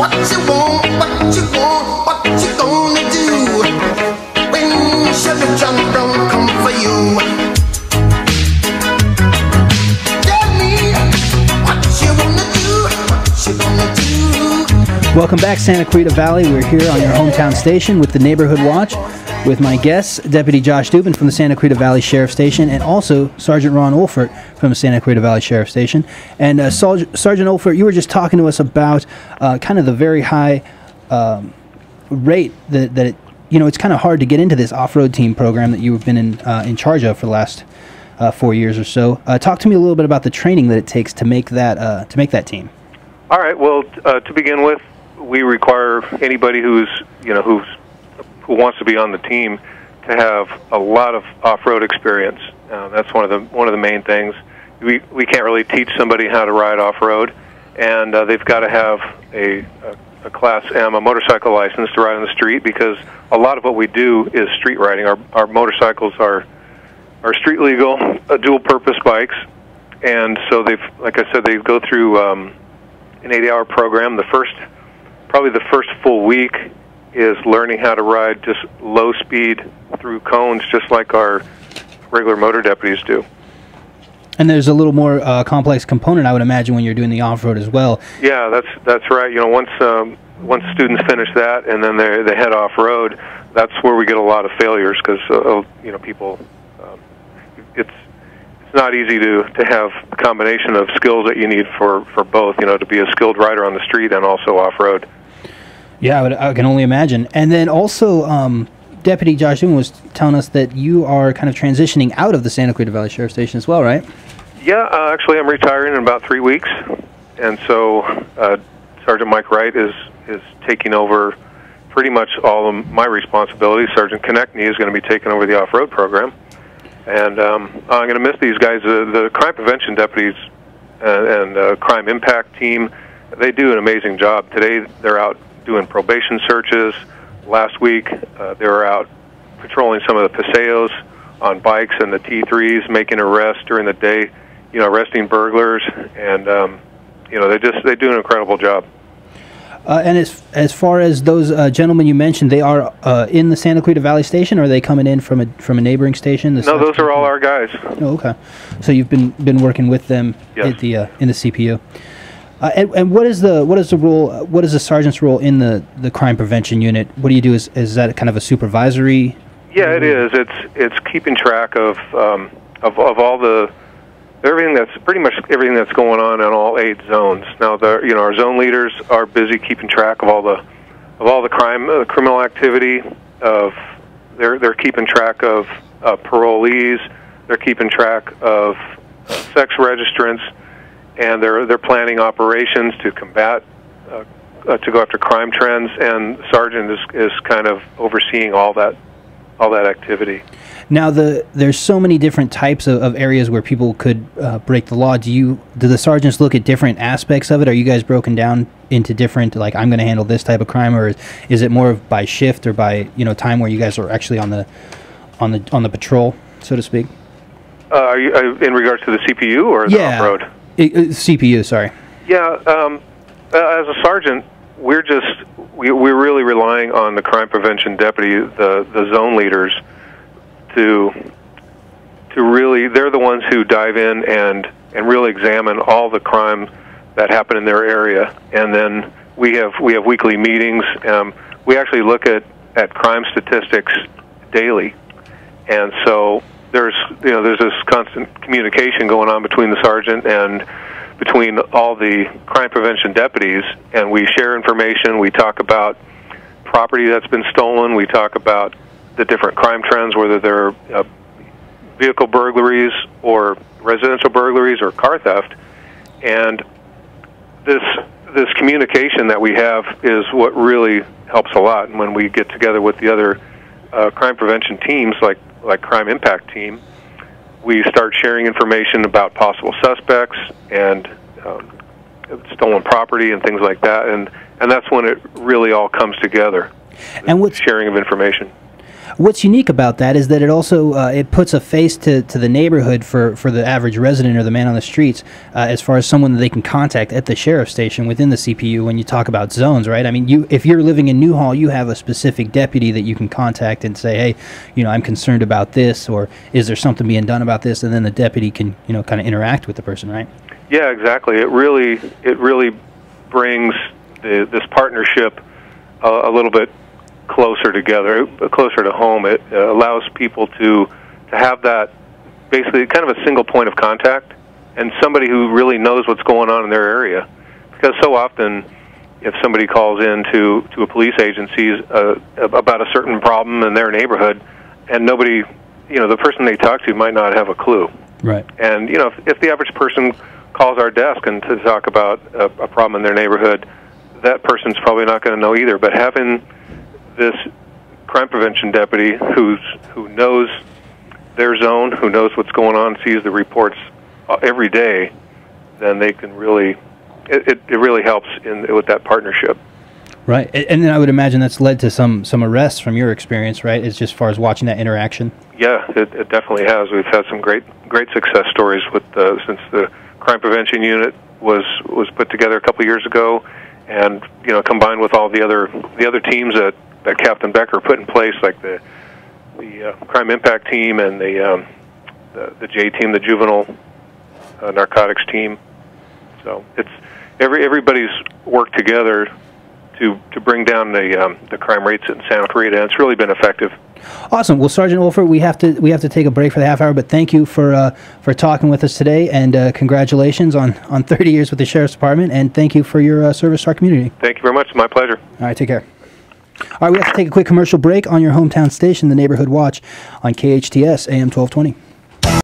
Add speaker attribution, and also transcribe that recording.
Speaker 1: what you want, what you want, what you gonna do when Chevy John Brown come for you? Tell me what you wanna do, what you gonna do.
Speaker 2: Welcome back, Santa Clarita Valley. We're here on your hometown station with the Neighborhood Watch with my guests, Deputy Josh Dubin from the Santa Clarita Valley Sheriff Station and also Sergeant Ron Olfert from the Santa Clarita Valley Sheriff Station. And Sergeant Olfert, you were just talking to us about kind of the very high rate that it, you know, it's kind of hard to get into this off-road team program that you've been in charge of for the last 4 years or so. Talk to me a little bit about the training that it takes to make that team.
Speaker 3: All right. Well, to begin with, we require anybody who wants to be on the team to have a lot of off-road experience. That's one of the main things. We can't really teach somebody how to ride off-road, and they've got to have a Class M, a motorcycle license to ride on the street, because a lot of what we do is street riding. Our motorcycles are street legal, dual-purpose bikes, and so like I said, they go through an 8-hour program. Probably the first full week is learning how to ride just low speed through cones, just like our regular motor deputies do.
Speaker 2: And there's a little more complex component, I would imagine, when you're doing the off-road as well.
Speaker 3: Yeah, that's right. You know, once students finish that and then they head off-road, that's where we get a lot of failures, because people, it's not easy to have a combination of skills that you need for both. You know, to be a skilled rider on the street and also off-road.
Speaker 2: Yeah, I can only imagine. And then also, Deputy Josh Dubin was telling us that you are kind of transitioning out of the Santa Clarita Valley Sheriff Station as well, right?
Speaker 3: Yeah, actually I'm retiring in about 3 weeks, and so Sergeant Mike Wright is taking over pretty much all of my responsibilities. Sergeant Konechny is going to be taking over the off-road program, and I'm going to miss these guys. The crime prevention deputies and crime impact team, they do an amazing job. Today they're out doing probation searches. Last week, they were out patrolling some of the paseos on bikes and the T3s, making arrests during the day, arresting burglars, and they do an incredible job.
Speaker 2: And as far as those gentlemen you mentioned, they are in the Santa Clarita Valley Station, or are they coming in from a neighboring station?
Speaker 3: No, those are all our guys.
Speaker 2: Oh, okay. So you've been working with them. Yes. In the CPU. And what is the role? What is the sergeant's role in the crime prevention unit? What do you do? Is that kind of a supervisory?
Speaker 3: Yeah, it is. It's keeping track of all everything that's going on in all 8 zones. Now, our zone leaders are busy keeping track of all the criminal activity. They're keeping track of parolees. They're keeping track of sex registrants. And they're planning operations to combat, to go after crime trends, and the sergeant is kind of overseeing all that activity.
Speaker 2: Now, there's so many different types of areas where people could break the law. Do the sergeants look at different aspects of it? Are you guys broken down into different, like, I'm going to handle this type of crime, or is it more by shift or by time where you guys are actually on the patrol, so to speak?
Speaker 3: Are you in regards to the CPU or the off-road?
Speaker 2: CPU, sorry.
Speaker 3: Yeah, as a sergeant, we're really relying on the crime prevention deputy, the zone leaders, to really, they're the ones who dive in and really examine all the crime that happen in their area. And then we have weekly meetings. We actually look at crime statistics daily, and so there's this constant communication going on between the sergeant and between all the crime prevention deputies, and we share information. We talk about property that's been stolen. We talk about the different crime trends, whether they're vehicle burglaries or residential burglaries or car theft. And this communication that we have is what really helps a lot. And when we get together with the other crime prevention teams, like Crime Impact Team, we start sharing information about possible suspects and stolen property and things like that, and that's when it really all comes together. And what's sharing of information?
Speaker 2: What's unique about that is that it also it puts a face to the neighborhood for the average resident or the man on the streets as far as someone that they can contact at the sheriff's station within the CPU when you talk about zones, right? I mean, if you're living in Newhall, you have a specific deputy that you can contact and say, hey, I'm concerned about this, or is there something being done about this? And then the deputy can, kind of interact with the person, right?
Speaker 3: Yeah, exactly. It really brings this partnership a little bit closer together, closer to home. It allows people to have that basically kind of a single point of contact and somebody who really knows what's going on in their area. Because so often, if somebody calls in to a police agency about a certain problem in their neighborhood, and nobody, the person they talk to might not have a clue.
Speaker 2: Right.
Speaker 3: And, if the average person calls our desk and to talk about a problem in their neighborhood, that person's probably not going to know either. But having this crime prevention deputy who knows their zone, who knows what's going on, sees the reports every day, then they can really, it really helps with that partnership.
Speaker 2: Right, and then I would imagine that's led to some arrests from your experience, right? It's just as far as watching that interaction.
Speaker 3: Yeah, it definitely has. We've had some great success stories with since the crime prevention unit was put together a couple years ago, and combined with all the other teams that Captain Becker put in place, like the crime impact team and the J team, the juvenile narcotics team. So it's everybody's worked together to bring down the crime rates in Santa Clarita, and it's really been effective.
Speaker 2: Awesome. Well, Sergeant Wolfert, we have to take a break for the half hour, but thank you for talking with us today, and congratulations on 30 years with the Sheriff's Department, and thank you for your service to our community.
Speaker 3: Thank you very much. My pleasure.
Speaker 2: All right, take care. All right, we have to take a quick commercial break on your hometown station, the Neighborhood Watch, on KHTS AM 1220.